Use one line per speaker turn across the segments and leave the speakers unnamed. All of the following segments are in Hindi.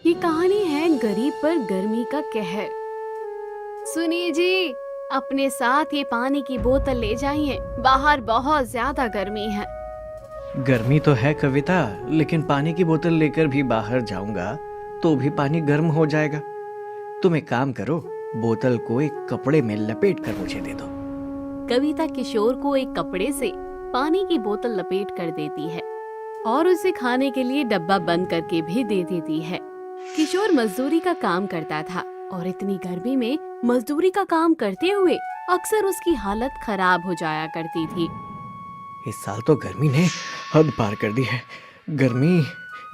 ये कहानी है गरीब पर गर्मी का कहर। सुनिए जी, अपने साथ ये पानी की बोतल ले जाइए, बाहर बहुत ज्यादा गर्मी है।
गर्मी तो है कविता, लेकिन पानी की बोतल लेकर भी बाहर जाऊंगा तो भी पानी गर्म हो जाएगा। तुम एक काम करो, बोतल को एक कपड़े में लपेट कर मुझे दे दो।
कविता किशोर को एक कपड़े से पानी की बोतल लपेट कर देती है और उसे खाने के लिए डब्बा बंद करके भी दे देती है। किशोर मजदूरी का काम करता था और इतनी गर्मी में मजदूरी का काम करते हुए अक्सर उसकी हालत खराब हो जाया करती थी।
इस साल तो गर्मी ने हद पार कर दी है।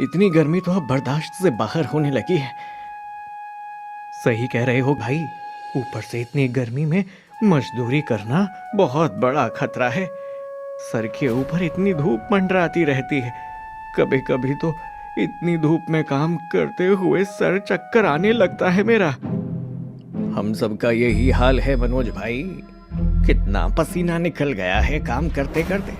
इतनी गर्मी तो अब बर्दाश्त से बाहर होने लगी है। सही कह रहे हो भाई, ऊपर से इतनी गर्मी में मजदूरी करना बहुत बड़ा खतरा है। सर के ऊपर इतनी धूप मंडराती रहती है, कभी कभी तो इतनी धूप में काम करते हुए सर चक्कर आने लगता है मेरा। हम सबका यही हाल है मनोज भाई, कितना पसीना निकल गया है काम करते करते।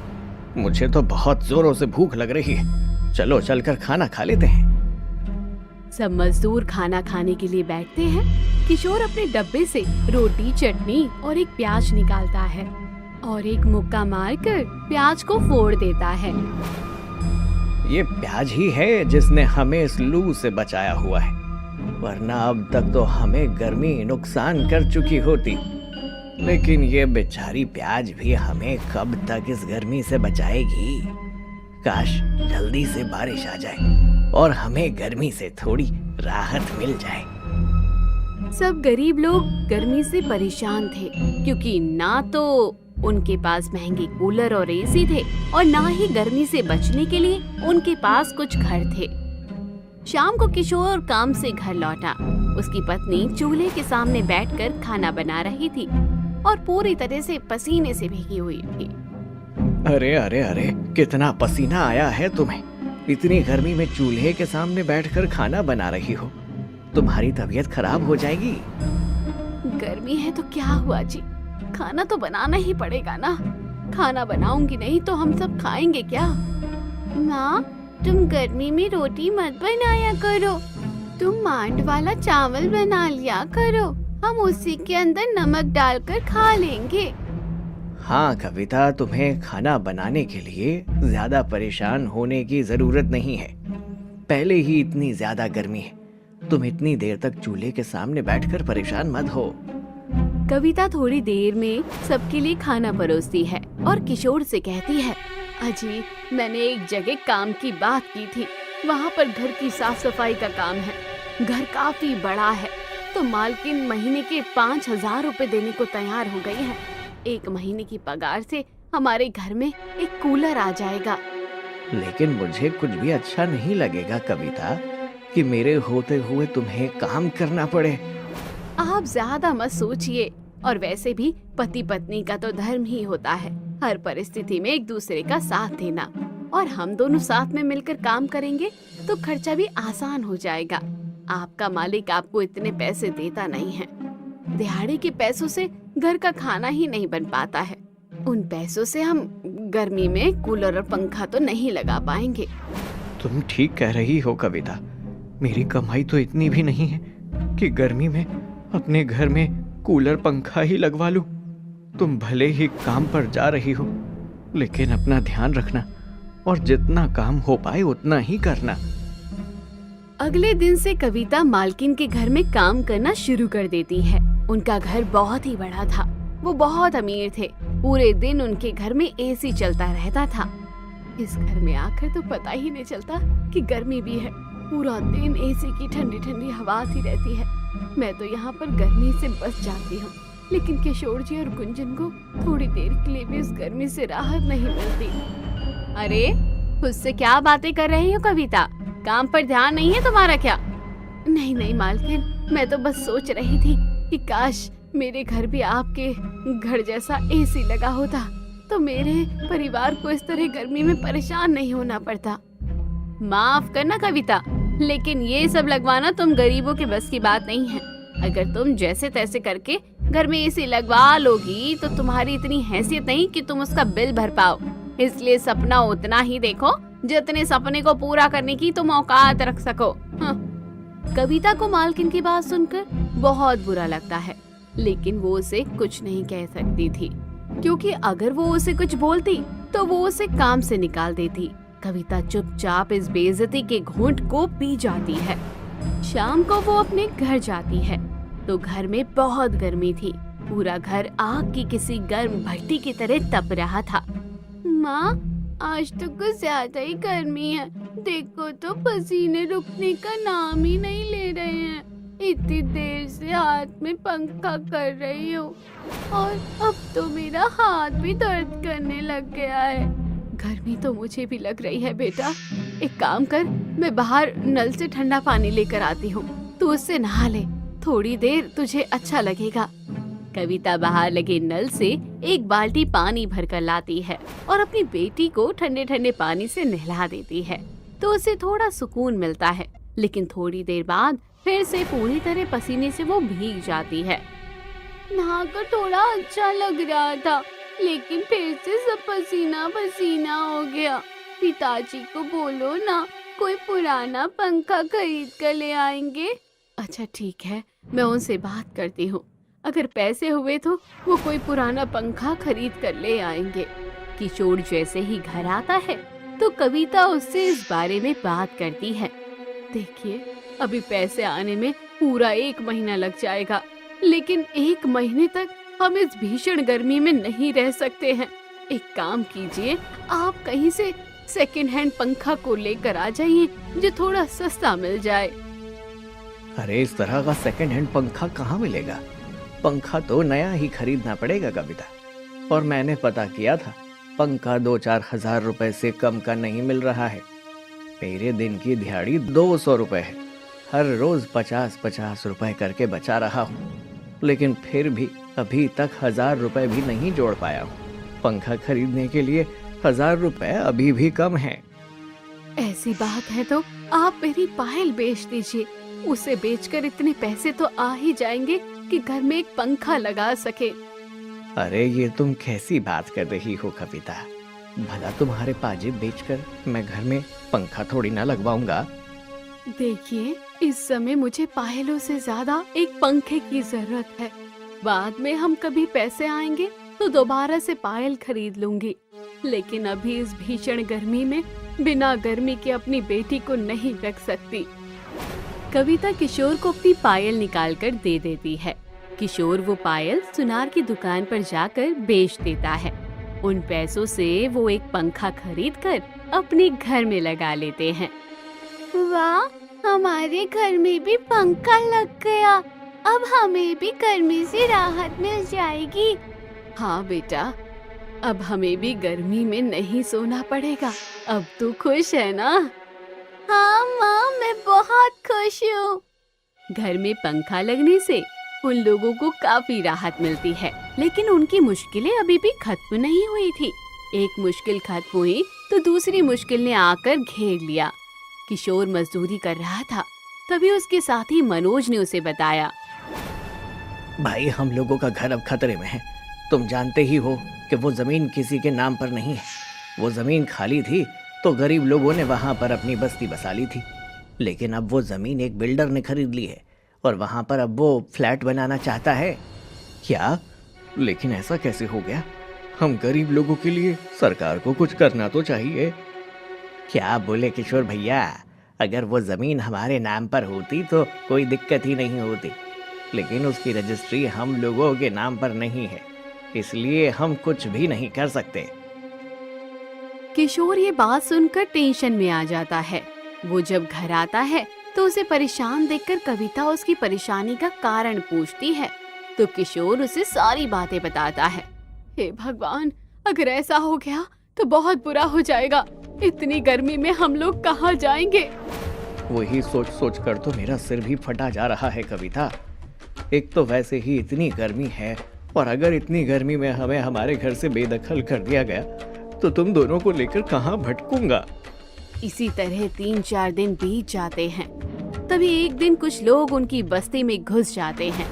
मुझे तो बहुत जोरों से भूख लग रही है, चलो चलकर खाना खा लेते हैं।
सब मजदूर खाना खाने के लिए बैठते हैं। किशोर अपने डब्बे से रोटी, चटनी और एक प्याज निकालता है और एक मुक्का मारकर प्याज को फोड़ देता है।
ये प्याज ही है जिसने हमें इस लू से बचाया हुआ है, वरना अब तक तो हमें गर्मी नुकसान कर चुकी होती। लेकिन ये बेचारी प्याज भी हमें कब तक इस गर्मी से बचाएगी। काश जल्दी से बारिश आ जाए और हमें गर्मी से थोड़ी राहत मिल जाए।
सब गरीब लोग गर्मी से परेशान थे, क्योंकि ना तो उनके पास महंगे कूलर और एसी थे और ना ही गर्मी से बचने के लिए उनके पास कुछ घर थे। शाम को किशोर काम से घर लौटा। उसकी पत्नी चूल्हे के सामने बैठकर खाना बना रही थी और पूरी तरह से पसीने से भीगी हुई थी।
अरे अरे अरे, कितना पसीना आया है तुम्हें। इतनी गर्मी में चूल्हे के सामने बैठकर खाना बना रही हो, तुम्हारी तबीयत खराब हो जाएगी।
गर्मी है तो क्या हुआ जी, खाना तो बनाना ही पड़ेगा ना। खाना बनाऊंगी नहीं तो हम सब खाएंगे क्या? माँ, तुम गर्मी में रोटी मत बनाया करो, तुम मांड वाला चावल बना लिया करो, हम उसी के अंदर नमक डालकर खा लेंगे।
हाँ कविता, तुम्हें खाना बनाने के लिए ज्यादा परेशान होने की जरूरत नहीं है। पहले ही इतनी ज्यादा गर्मी है, तुम इतनी देर तक चूल्हे के सामने बैठकर परेशान मत हो।
कविता थोड़ी देर में सबके लिए खाना परोसती है और किशोर से कहती है, अजी, मैंने एक जगह काम की बात की थी, वहाँ पर घर की साफ सफाई का काम है। घर काफी बड़ा है, तो मालकिन महीने के 5,000 रुपए देने को तैयार हो गई है। 1 महीने की पगार से हमारे घर में एक कूलर आ जाएगा।
लेकिन मुझे कुछ भी अच्छा नहीं लगेगा कविता, कि मेरे होते हुए तुम्हें काम करना पड़े।
आप ज्यादा मत सोचिए, और वैसे भी पति पत्नी का तो धर्म ही होता है हर परिस्थिति में एक दूसरे का साथ देना, और हम दोनों साथ में मिलकर काम करेंगे तो खर्चा भी आसान हो जाएगा। आपका मालिक आपको इतने पैसे देता नहीं है, दिहाड़ी के पैसों से घर का खाना ही नहीं बन पाता है। उन पैसों से हम गर्मी में कूलर और पंखा तो नहीं लगा पाएंगे।
तुम ठीक कह रही हो कविता, मेरी कमाई तो इतनी भी नहीं है कि गर्मी में अपने घर में कूलर पंखा ही लगवा लूं। तुम भले ही काम पर जा रही हो, लेकिन अपना ध्यान रखना और जितना काम हो पाए उतना ही करना।
अगले दिन से कविता मालकिन के घर में काम करना शुरू कर देती है। उनका घर बहुत ही बड़ा था, वो बहुत अमीर थे। पूरे दिन उनके घर में एसी चलता रहता था। इस घर में आकर तो पता ही नहीं चलता कि गर्मी भी है। पूरा दिन एसी की ठंडी ठंडी हवा आती रहती है। मैं तो यहाँ पर गर्मी से बच जाती हूँ, लेकिन किशोर जी और गुंजन को थोड़ी देर के लिए भी इस गर्मी से राहत नहीं मिलती। अरे, उससे क्या बातें कर रही हो कविता? काम पर ध्यान नहीं है तुम्हारा क्या? नहीं नहीं मालकिन, मैं तो बस सोच रही थी कि काश मेरे घर भी आपके घर जैसा एसी लगा होता, तो मेरे परिवार को इस तरह गर्मी में परेशान नहीं होना पड़ता। माफ करना कविता, लेकिन ये सब लगवाना तुम गरीबों के बस की बात नहीं है। अगर तुम जैसे तैसे करके घर में एसी लगवा लोगी तो तुम्हारी इतनी हैसियत नहीं कि तुम उसका बिल भर पाओ। इसलिए सपना उतना ही देखो जितने सपने को पूरा करने की तुम औकात रख सको। कविता को मालकिन की बात सुनकर बहुत बुरा लगता है, लेकिन वो उसे कुछ नहीं कह सकती थी, क्योंकि अगर वो उसे कुछ बोलती तो वो उसे काम से निकाल देती। कविता चुपचाप इस बेइज्जती के घूंट को पी जाती है। शाम को वो अपने घर जाती है तो घर में बहुत गर्मी थी। पूरा घर आग की किसी गर्म भट्टी की तरह तप रहा था। माँ, आज तो कुछ ज्यादा ही गर्मी है। देखो तो पसीने रुकने का नाम ही नहीं ले रहे हैं। इतनी देर से हाथ में पंखा कर रही हूँ और अब तो मेरा हाथ भी दर्द करने लग गया है। गर्मी तो मुझे भी लग रही है बेटा। एक काम कर, मैं बाहर नल से ठंडा पानी लेकर आती हूँ, तू उससे नहा ले, थोड़ी देर तुझे अच्छा लगेगा। कविता बाहर लगे नल से एक बाल्टी पानी भरकर लाती है और अपनी बेटी को ठंडे ठंडे पानी से नहला देती है तो उसे थोड़ा सुकून मिलता है। लेकिन थोड़ी देर बाद फिर से पूरी तरह पसीने से वो भीग जाती है। नहाकर थोड़ा अच्छा लग रहा था, लेकिन फिर से सब पसीना पसीना हो गया। पिताजी को बोलो ना, कोई पुराना पंखा खरीद कर ले आएंगे। अच्छा ठीक है, मैं उनसे बात करती हूँ। अगर पैसे हुए तो वो कोई पुराना पंखा खरीद कर ले आएंगे। किशोर जैसे ही घर आता है तो कविता उससे इस बारे में बात करती है। देखिए, अभी पैसे आने में पूरा 1 महीना लग जाएगा, लेकिन 1 महीने तक हम इस भीषण गर्मी में नहीं रह सकते हैं। एक काम कीजिए, आप कहीं से सेकंड हैंड पंखा को लेकर आ जाइए जो थोड़ा सस्ता मिल जाए।
अरे इस तरह का सेकंड हैंड पंखा कहाँ मिलेगा? पंखा तो नया ही खरीदना पड़ेगा कविता। और मैंने पता किया था, पंखा 2-4 हजार रुपए से कम का नहीं मिल रहा है। मेरे दिन की दिहाड़ी 200 रुपए है। हर रोज 50-50 रुपए करके बचा रहा हूँ, लेकिन फिर भी अभी तक 1000 रुपए भी नहीं जोड़ पाया हूँ। पंखा खरीदने के लिए 1000 रुपए अभी भी कम है।
ऐसी बात है तो आप मेरी पायल बेच दीजिए। उसे बेचकर इतने पैसे तो आ ही जाएंगे कि घर में एक पंखा लगा सके।
अरे ये तुम कैसी बात कर रही हो कविता? भला तुम्हारे पाजेब बेचकर मैं घर में पंखा थोड़ी ना लगवाऊंगा।
देखिए, इस समय मुझे पायलों से ज्यादा एक पंखे की जरूरत है। बाद में हम कभी पैसे आएंगे तो दोबारा से पायल खरीद लूंगी, लेकिन अभी इस भीषण गर्मी में बिना गर्मी के अपनी बेटी को नहीं रख सकती। कविता किशोर को अपनी पायल निकाल कर दे देती है। किशोर वो पायल सुनार की दुकान पर जाकर बेच देता है। उन पैसों से वो एक पंखा खरीद कर अपने घर में लगा लेते हैं। वाह, हमारे घर में भी पंखा लग गया। अब हमें भी गर्मी से राहत मिल जाएगी। हाँ बेटा, अब हमें भी गर्मी में नहीं सोना पड़ेगा। अब तू खुश है ना? हाँ माँ, मैं बहुत खुश हूँ। घर में पंखा लगने से उन लोगों को काफी राहत मिलती है, लेकिन उनकी मुश्किलें अभी भी खत्म नहीं हुई थी। एक मुश्किल खत्म हुई तो दूसरी मुश्किल ने आकर घेर लिया। किशोर मजदूरी कर रहा था, तभी उसके साथी मनोज ने उसे बताया,
भाई हम लोगों का घर अब खतरे में है। तुम जानते ही हो कि वो जमीन किसी के नाम पर नहीं है। वो जमीन खाली थी तो गरीब लोगों ने वहां पर अपनी बस्ती बसा ली थी, लेकिन अब वो जमीन एक बिल्डर ने खरीद ली है और वहां पर अब वो फ्लैट बनाना चाहता है। क्या? लेकिन ऐसा कैसे हो गया? हम गरीब लोगों के लिए सरकार को कुछ करना तो चाहिए। क्या बोले किशोर भैया, अगर वो जमीन हमारे नाम पर होती तो कोई दिक्कत ही नहीं होती, लेकिन उसकी रजिस्ट्री हम लोगों के नाम पर नहीं है, इसलिए हम कुछ भी नहीं कर सकते।
किशोर ये बात सुनकर टेंशन में आ जाता है। वो जब घर आता है तो उसे परेशान देखकर कविता उसकी परेशानी का कारण पूछती है, तो किशोर उसे सारी बातें बताता है। हे भगवान, अगर ऐसा हो गया तो बहुत बुरा हो जाएगा। इतनी गर्मी में हम लोग कहाँ जाएंगे?
वही सोच सोच कर तो मेरा सिर भी फटा जा रहा है कविता। एक तो वैसे ही इतनी गर्मी है, और अगर इतनी गर्मी में हमें हमारे घर से बेदखल कर दिया गया तो तुम दोनों को लेकर कहाँ भटकूंगा।
इसी तरह 3-4 दिन बीत जाते हैं। तभी एक दिन कुछ लोग उनकी बस्ती में घुस जाते हैं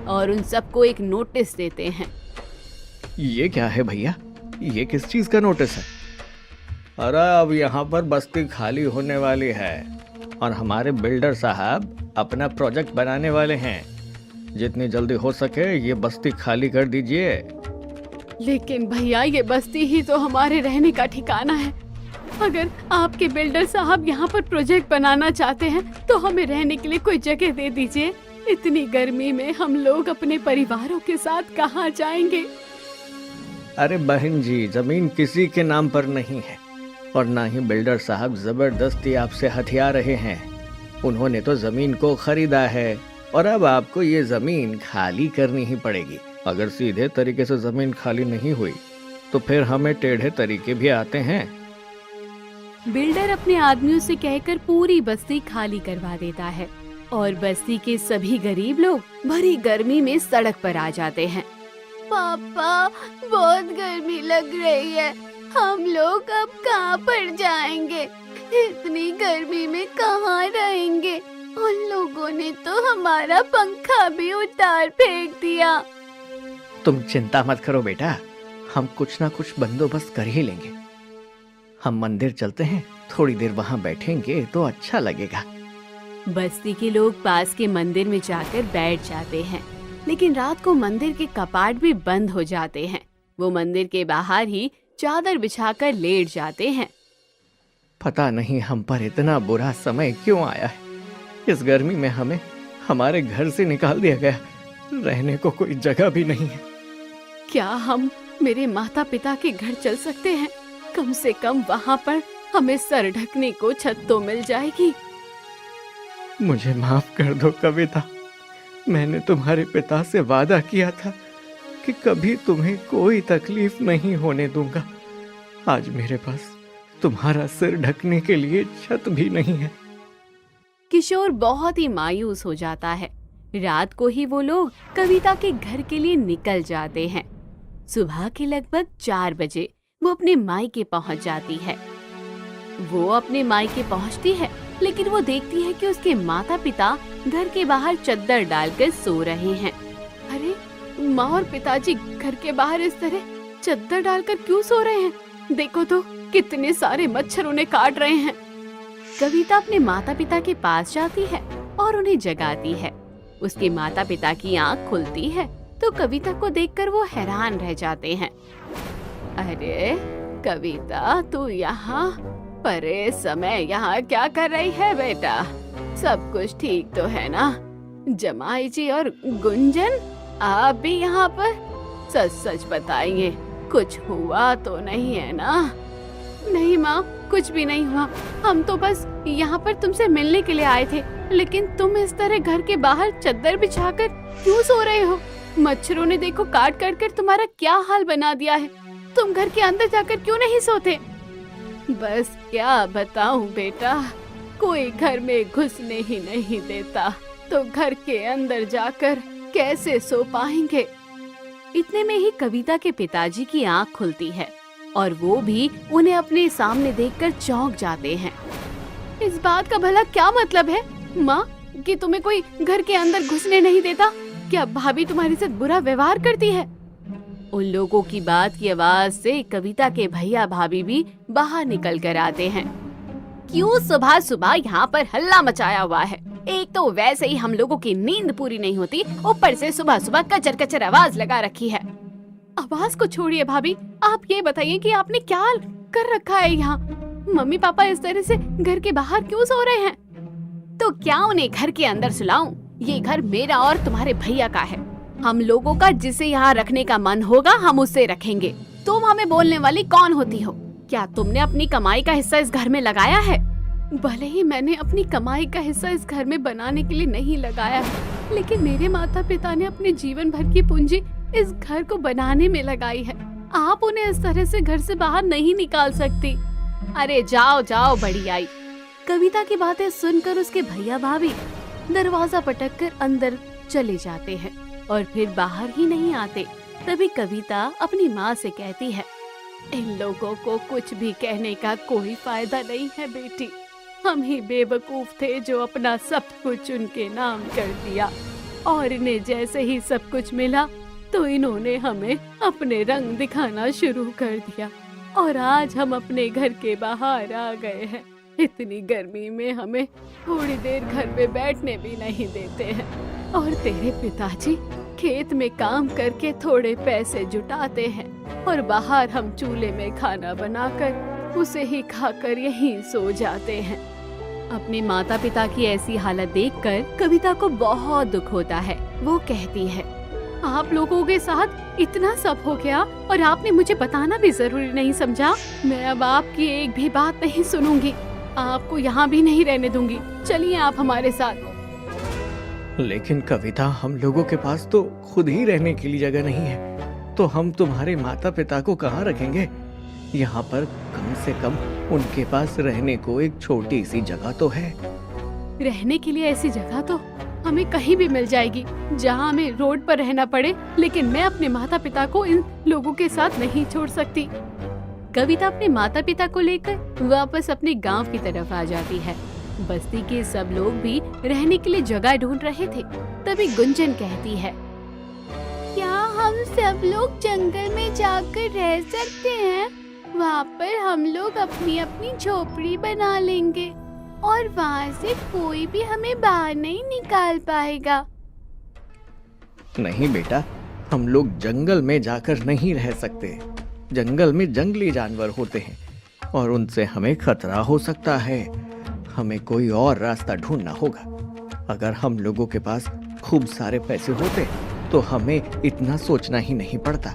और उन सबको एक नोटिस देते हैं।
ये क्या है भैया? ये किस चीज का नोटिस है? अरे अब यहाँ पर बस्ती खाली होने वाली है और हमारे बिल्डर साहब अपना प्रोजेक्ट बनाने वाले हैं। जितनी जल्दी हो सके ये बस्ती खाली कर दीजिए।
लेकिन भैया ये बस्ती ही तो हमारे रहने का ठिकाना है। अगर आपके बिल्डर साहब यहाँ पर प्रोजेक्ट बनाना चाहते हैं तो हमें रहने के लिए कोई जगह दे दीजिए। इतनी गर्मी में हम लोग अपने परिवारों के साथ कहाँ जाएंगे?
अरे बहन जी, जमीन किसी के नाम पर नहीं है और ना ही बिल्डर साहब जबरदस्ती आपसे हथिया रहे हैं। उन्होंने तो जमीन को खरीदा है और अब आपको ये जमीन खाली करनी ही पड़ेगी। अगर सीधे तरीके से जमीन खाली नहीं हुई तो फिर हमें टेढ़े तरीके भी आते हैं।
बिल्डर अपने आदमियों से कहकर पूरी बस्ती खाली करवा देता है और बस्ती के सभी गरीब लोग भरी गर्मी में सड़क पर आ जाते हैं। पापा, बहुत गर्मी लग रही है, हम लोग अब कहाँ पर जाएंगे? इतनी गर्मी में कहाँ रहेंगे? उन लोगों ने तो हमारा पंखा भी उतार फेंक दिया।
तुम चिंता मत करो बेटा, हम कुछ ना कुछ बंदोबस्त कर ही लेंगे। हम मंदिर चलते हैं, थोड़ी देर वहाँ बैठेंगे तो अच्छा लगेगा।
बस्ती के लोग पास के मंदिर में जाकर बैठ जाते हैं, लेकिन रात को मंदिर के कपाट भी बंद हो जाते हैं। वो मंदिर के बाहर ही चादर बिछाकर लेट जाते हैं।
पता नहीं हम पर इतना बुरा समय क्यों आया है। इस गर्मी में हमें हमारे घर से निकाल दिया गया, रहने को कोई जगह भी नहीं है।
क्या हम मेरे माता पिता के घर चल सकते हैं? कम से कम वहाँ पर हमें सर ढकने को छत तो मिल जाएगी।
मुझे माफ कर दो कविता, मैंने तुम्हारे पिता से वादा किया था कि कभी तुम्हें कोई तकलीफ नहीं होने दूंगा। आज मेरे पास तुम्हारा सिर ढकने के लिए छत भी नहीं है।
किशोर बहुत ही मायूस हो जाता है। रात को ही वो लोग कविता के घर के लिए निकल जाते हैं। सुबह के लगभग 4 बजे वो अपने मायके पहुंच जाती है। वो अपने मायके पहुंचती है, लेकिन वो देखती है कि उसके माता पिता घर के बाहर चद्दर डालकर सो रहे हैं। अरे, माँ और पिताजी घर के बाहर इस तरह चद्दर डालकर क्यों सो रहे हैं? देखो तो कितने सारे मच्छर उन्हें काट रहे हैं। कविता अपने माता पिता के पास जाती है और उन्हें जगाती है। उसके माता पिता की आँख खुलती है तो कविता को देखकर वो हैरान रह जाते हैं। अरे कविता, तू यहाँ पर इस समय यहाँ क्या कर रही है बेटा? सब कुछ ठीक तो है ना? जमाई जी और गुंजन, आप भी यहाँ पर? सच सच बताइए, कुछ हुआ तो नहीं है ना? नहीं माँ, कुछ भी नहीं हुआ। हम तो बस यहाँ पर तुमसे मिलने के लिए आए थे, लेकिन तुम इस तरह घर के बाहर चद्दर बिछाकर क्यों सो रहे हो? मच्छरों ने देखो काट काट कर तुम्हारा क्या हाल बना दिया है। तुम घर के अंदर जाकर क्यों नहीं सोते? बस क्या बताऊं बेटा, कोई घर में घुसने ही नहीं देता, तो घर के अंदर जाकर कैसे सो पाएंगे? इतने में ही कविता के पिताजी की आंख खुलती है और वो भी उन्हें अपने सामने देखकर चौंक जाते हैं। इस बात का भला क्या मतलब है माँ कि तुम्हें कोई घर के अंदर घुसने नहीं देता? क्या भाभी तुम्हारे साथ बुरा व्यवहार करती है? उन लोगों की बात की आवाज से कविता के भैया भाभी भी बाहर निकल कर आते हैं। क्यों सुबह सुबह यहाँ पर हल्ला मचाया हुआ है? एक तो वैसे ही हम लोगों की नींद पूरी नहीं होती, ऊपर से सुबह सुबह कचर कचर आवाज लगा रखी है। आवाज को छोड़िए भाभी, आप ये बताइए कि आपने क्या कर रखा है यहाँ? मम्मी पापा इस तरह से घर के बाहर क्यों सो रहे हैं? तो क्या उन्हें घर के अंदर सुलाऊं? ये घर मेरा और तुम्हारे भैया का है। हम लोगों का जिसे यहाँ रखने का मन होगा हम उसे रखेंगे। तुम हमें बोलने वाली कौन होती हो? क्या तुमने अपनी कमाई का हिस्सा इस घर में लगाया है? भले ही मैंने अपनी कमाई का हिस्सा इस घर में बनाने के लिए नहीं लगाया है, लेकिन मेरे माता पिता ने अपने जीवन भर की पूंजी इस घर को बनाने में लगाई है। आप उन्हें इस तरह से घर से बाहर नहीं निकाल सकती। अरे जाओ जाओ बड़ी आई। कविता की बातें सुनकर उसके भैया भाभी दरवाजा पटककर अंदर चले जाते हैं और फिर बाहर ही नहीं आते। तभी कविता अपनी माँ से कहती है, इन लोगों को कुछ भी कहने का कोई फायदा नहीं है बेटी। हम ही बेवकूफ थे जो अपना सब कुछ उनके नाम कर दिया, और इन्हें जैसे ही सब कुछ मिला तो इन्होंने हमें अपने रंग दिखाना शुरू कर दिया, और आज हम अपने घर के बाहर आ गए हैं। इतनी गर्मी में हमें थोड़ी देर घर में बैठने भी नहीं देते हैं। और तेरे पिताजी खेत में काम करके थोड़े पैसे जुटाते हैं और बाहर हम चूल्हे में खाना बनाकर उसे ही खाकर यहीं सो जाते हैं। अपने माता पिता की ऐसी हालत देखकर कविता को बहुत दुख होता है। वो कहती है, आप लोगों के साथ इतना सब हो गया और आपने मुझे बताना भी जरूरी नहीं समझा। मैं अब आपकी एक भी बात नहीं सुनूंगी, आपको यहाँ भी नहीं रहने दूंगी। चलिए आप हमारे साथ।
लेकिन कविता, हम लोगों के पास तो खुद ही रहने के लिए जगह नहीं है, तो हम तुम्हारे माता पिता को कहाँ रखेंगे? यहाँ पर कम से कम उनके पास रहने को एक छोटी सी जगह तो है।
रहने के लिए ऐसी जगह तो हमें कहीं भी मिल जाएगी जहाँ हमें रोड पर रहना पड़े, लेकिन मैं अपने माता पिता को इन लोगों के साथ नहीं छोड़ सकती। कविता अपने माता पिता को लेकर वापस अपने गांव की तरफ आ जाती है। बस्ती के सब लोग भी रहने के लिए जगह ढूंढ रहे थे। तभी गुंजन कहती है, क्या हम सब लोग जंगल में जाकर रह सकते हैं? वहाँ पर हम लोग अपनी अपनी झोपड़ी बना लेंगे और वहाँ से कोई भी हमें बाहर नहीं निकाल पाएगा।
नहीं बेटा, हम लोग जंगल में जाकर नहीं रह सकते। जंगल में जंगली जानवर होते हैं और उनसे हमें खतरा हो सकता है। हमें कोई और रास्ता ढूंढना होगा। अगर हम लोगों के पास खूब सारे पैसे होते तो हमें इतना सोचना ही नहीं पड़ता।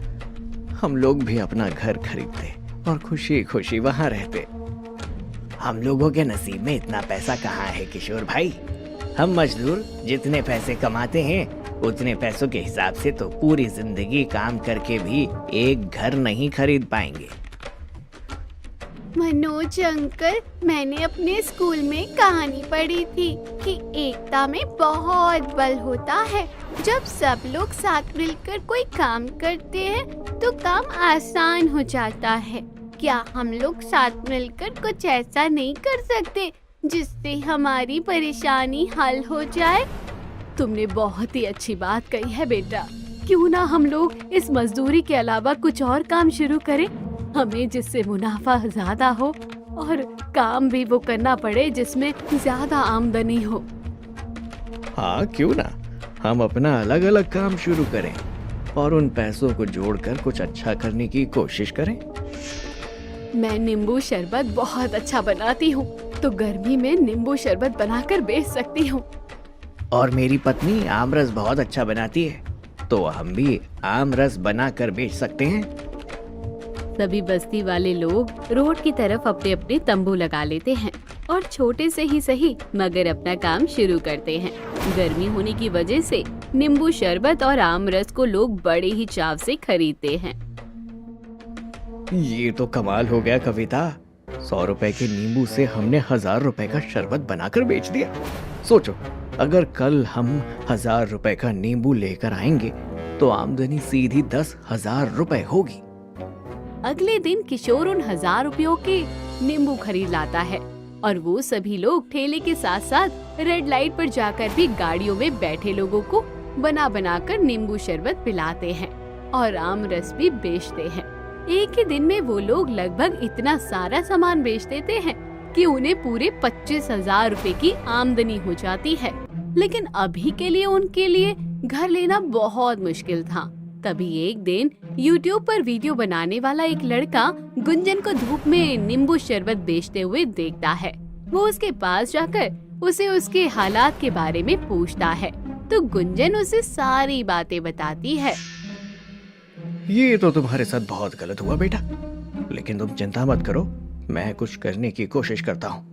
हम लोग भी अपना घर खरीदते और खुशी खुशी वहाँ रहते। हम लोगों के नसीब में इतना पैसा कहाँ है किशोर भाई? हम मजदूर जितने पैसे कमाते हैं उतने पैसों के हिसाब से तो पूरी जिंदगी काम करके भी एक घर नहीं खरीद पाएंगे।
मनोज अंकल, मैंने अपने स्कूल में कहानी पढ़ी थी कि एकता में बहुत बल होता है। जब सब लोग साथ मिलकर कोई काम करते हैं तो काम आसान हो जाता है। क्या हम लोग साथ मिलकर कुछ ऐसा नहीं कर सकते जिससे हमारी परेशानी हल हो जाए? तुमने बहुत ही अच्छी बात कही है बेटा। क्यों ना हम लोग इस मजदूरी के अलावा कुछ और काम शुरू करें, हमें जिससे मुनाफा ज्यादा हो और काम भी वो करना पड़े जिसमें ज्यादा आमदनी हो।
हाँ, क्यों ना हम अपना अलग अलग काम शुरू करें और उन पैसों को जोड़कर कुछ अच्छा करने की कोशिश करें।
मैं नींबू शरबत बहुत अच्छा बनाती हूँ, तो गर्मी में नींबू शरबत बनाकर बेच सकती हूँ।
और मेरी पत्नी आम रस बहुत अच्छा बनाती है, तो हम भी आम रस बनाकर बेच सकते हैं।
सभी बस्ती वाले लोग रोड की तरफ अपने अपने तंबू लगा लेते हैं और छोटे से ही सही मगर अपना काम शुरू करते हैं। गर्मी होने की वजह से नींबू शरबत और आम रस को लोग बड़े ही चाव से खरीदते हैं।
ये तो कमाल हो गया कविता। 100 रुपए के नींबू से हमने 1000 रुपए का शरबत बनाकर बेच दिया। सोचो, अगर कल हम 1000 रुपए का नींबू लेकर आएंगे तो आमदनी सीधी 10,000 रुपए होगी।
अगले दिन किशोर उन 1000 रुपयों के नींबू खरीद लाता है और वो सभी लोग ठेले के साथ साथ रेड लाइट पर जाकर भी गाड़ियों में बैठे लोगों को बना बना कर नींबू शरबत पिलाते हैं और आम रस भी बेचते हैं। एक ही दिन में वो लोग लगभग इतना सारा सामान बेच देते हैं कि उन्हें पूरे 25,000 रुपए की आमदनी हो जाती है। लेकिन अभी के लिए उनके लिए घर लेना बहुत मुश्किल था। तभी एक दिन YouTube पर वीडियो बनाने वाला एक लड़का गुंजन को धूप में नींबू शरबत बेचते हुए देखता है। वो उसके पास जाकर उसे उसके हालात के बारे में पूछता है, तो गुंजन उसे सारी बातें बताती है।
ये तो तुम्हारे साथ बहुत गलत हुआ बेटा, लेकिन तुम चिंता मत करो, मैं कुछ करने की कोशिश करता हूँ।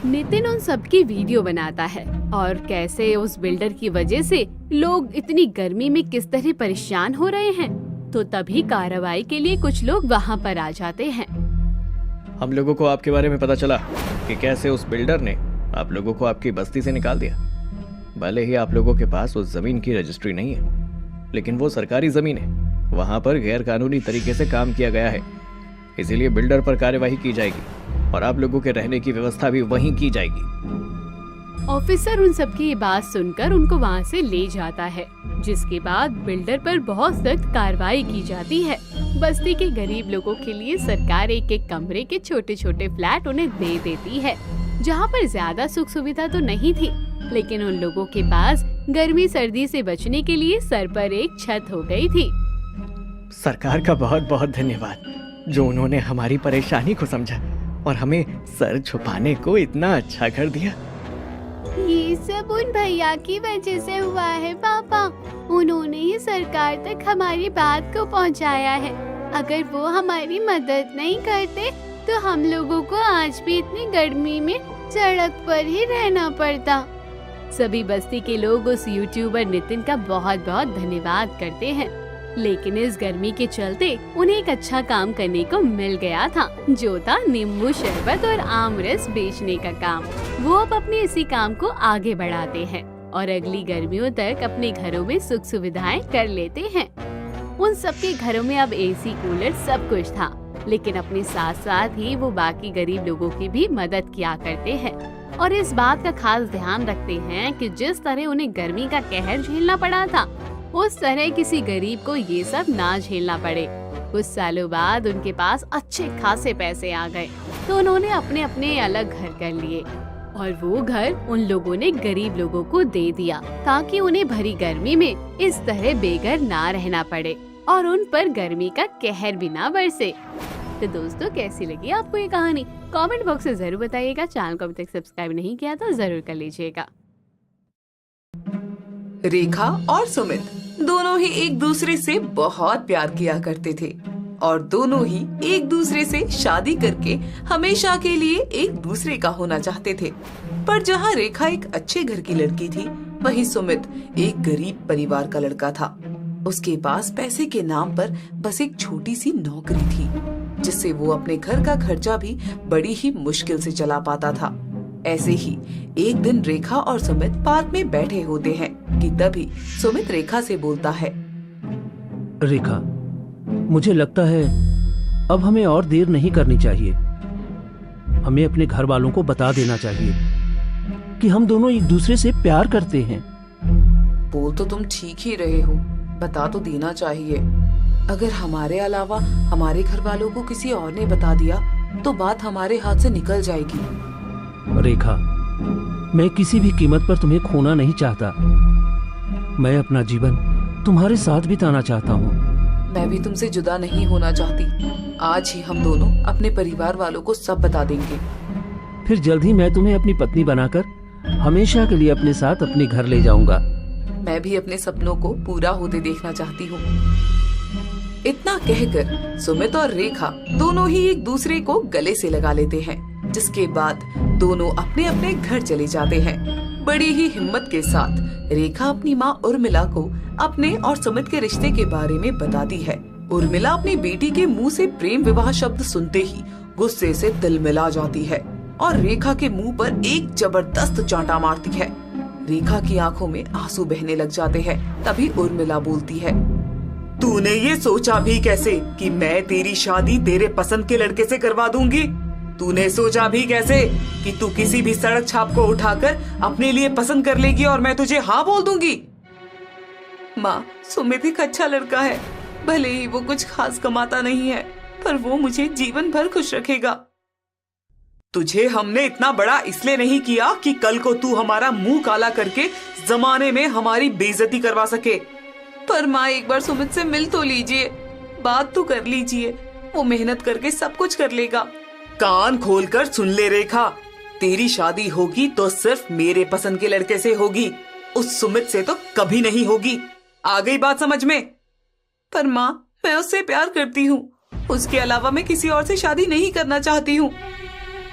नितिन उन सबकी वीडियो बनाता है और कैसे उस बिल्डर की वजह से लोग इतनी गर्मी में किस तरह परेशान हो रहे हैं। तो तभी कार्रवाई के लिए कुछ लोग वहाँ पर आ जाते हैं।
हम लोगों को आपके बारे में पता चला कि कैसे उस बिल्डर ने आप लोगों को आपकी बस्ती से निकाल दिया। भले ही आप लोगों के पास उस जमीन की रजिस्ट्री नहीं है, लेकिन वो सरकारी जमीन है। वहाँ पर गैर कानूनी तरीके से काम किया गया है, इसीलिए बिल्डर पर कार्यवाही की जाएगी और आप लोगों के रहने की व्यवस्था भी वहीं की जाएगी।
ऑफिसर उन सबकी ये बात सुनकर उनको वहाँ से ले जाता है, जिसके बाद बिल्डर पर बहुत सख्त कार्रवाई की जाती है। बस्ती के गरीब लोगों के लिए सरकार एक एक कमरे के छोटे छोटे फ्लैट उन्हें दे देती है, जहाँ पर ज्यादा सुख सुविधा तो नहीं थी, लेकिन उन लोगों के पास गर्मी सर्दी से बचने के लिए सर पर एक छत हो गई थी।
सरकार का बहुत बहुत धन्यवाद, जो उन्होंने हमारी परेशानी को समझा और हमें सर छुपाने को इतना अच्छा कर दिया।
ये सब उन भैया की वजह से हुआ है पापा। उन्होंने ही सरकार तक हमारी बात को पहुंचाया है। अगर वो हमारी मदद नहीं करते तो हम लोगों को आज भी इतनी गर्मी में सड़क पर ही रहना पड़ता। सभी बस्ती के लोग उस यूट्यूबर नितिन का बहुत बहुत धन्यवाद करते हैं, लेकिन इस गर्मी के चलते उन्हें एक अच्छा काम करने को मिल गया था, जो था नींबू शरबत और आम रस बेचने का काम। वो अब अपने इसी काम को आगे बढ़ाते हैं और अगली गर्मियों तक अपने घरों में सुख सुविधाएं कर लेते हैं। उन सबके घरों में अब एसी, कूलर सब कुछ था, लेकिन अपने साथ साथ ही वो बाकी गरीब लोगों की भी मदद किया करते हैं और इस बात का खास ध्यान रखते हैं कि जिस तरह उन्हें गर्मी का कहर झेलना पड़ा था, उस तरह किसी गरीब को ये सब ना झेलना पड़े। कुछ सालों बाद उनके पास अच्छे खासे पैसे आ गए, तो उन्होंने अपने अपने अलग घर कर लिए और वो घर उन लोगों ने गरीब लोगों को दे दिया, ताकि उन्हें भरी गर्मी में इस तरह बेघर ना रहना पड़े और उन पर गर्मी का कहर भी ना बरसे। तो दोस्तों, कैसी लगी आपको ये कहानी? कमेंट बॉक्स में जरूर बताइएगा। चैनल को अभी तक सब्सक्राइब नहीं किया तो जरूर कर लीजिएगा।
रेखा और सुमित दोनों ही एक दूसरे से बहुत प्यार किया करते थे और दोनों ही एक दूसरे से शादी करके हमेशा के लिए एक दूसरे का होना चाहते थे। पर जहाँ रेखा एक अच्छे घर की लड़की थी, वहीं सुमित एक गरीब परिवार का लड़का था। उसके पास पैसे के नाम पर बस एक छोटी सी नौकरी थी, जिससे वो अपने घर का खर्चा भी बड़ी ही मुश्किल से चला पाता था। ऐसे ही एक दिन रेखा और सुमित पार्क में बैठे होते हैं कि तभी सुमित रेखा से बोलता है,
रेखा, मुझे लगता है अब हमें और देर नहीं करनी चाहिए। हमें अपने घर वालों को बता देना चाहिए कि हम दोनों एक दूसरे से प्यार करते हैं।
बोल तो तुम ठीक ही रहे हो, बता तो देना चाहिए। अगर हमारे अलावा हमारे घर वालों को किसी और ने बता दिया तो बात हमारे हाथ से निकल जाएगी।
रेखा, मैं किसी भी कीमत पर तुम्हें खोना नहीं चाहता। मैं अपना जीवन तुम्हारे साथ बिताना चाहता हूँ।
मैं भी तुमसे जुदा नहीं होना चाहती। आज ही हम दोनों अपने परिवार वालों को सब बता देंगे।
फिर जल्द ही मैं तुम्हें अपनी पत्नी बनाकर हमेशा के लिए अपने साथ अपने घर ले जाऊंगा।
मैं भी अपने सपनों को पूरा होते देखना चाहती हूँ। इतना कहकर सुमित और रेखा दोनों ही एक दूसरे को गले से लगा लेते हैं, जिसके बाद दोनों अपने अपने घर चले जाते हैं। बड़ी ही हिम्मत के साथ रेखा अपनी माँ उर्मिला को अपने और सुमित के रिश्ते के बारे में बताती है। उर्मिला अपनी बेटी के मुंह से प्रेम विवाह शब्द सुनते ही गुस्से से तिलमिला जाती है और रेखा के मुंह पर एक जबरदस्त चांटा मारती है। रेखा की आंखों में आंसू बहने लग जाते हैं। तभी उर्मिला बोलती है, तूने ये सोचा भी कैसे कि मैं तेरी शादी तेरे पसंद के लड़के से करवा दूंगी? तूने सोचा भी कैसे कि तू किसी भी सड़क छाप को उठाकर अपने लिए पसंद कर लेगी और मैं तुझे हाँ बोल दूंगी? माँ, सुमित एक अच्छा लड़का है। भले ही वो कुछ खास कमाता नहीं है, पर वो मुझे जीवन भर खुश रखेगा। तुझे हमने इतना बड़ा इसलिए नहीं किया कि कल को तू हमारा मुंह काला करके जमाने में हमारी बेइज्जती करवा सके। पर माँ, एक बार सुमित से मिल तो लीजिए, बात तो कर लीजिए। वो मेहनत करके सब कुछ कर लेगा। कान खोलकर सुन ले रेखा, तेरी शादी होगी तो सिर्फ मेरे पसंद के लड़के से होगी, उस सुमित से तो कभी नहीं होगी। आ गई बात समझ में? पर माँ, मैं उससे प्यार करती हूँ। उसके अलावा मैं किसी और से शादी नहीं करना चाहती हूँ।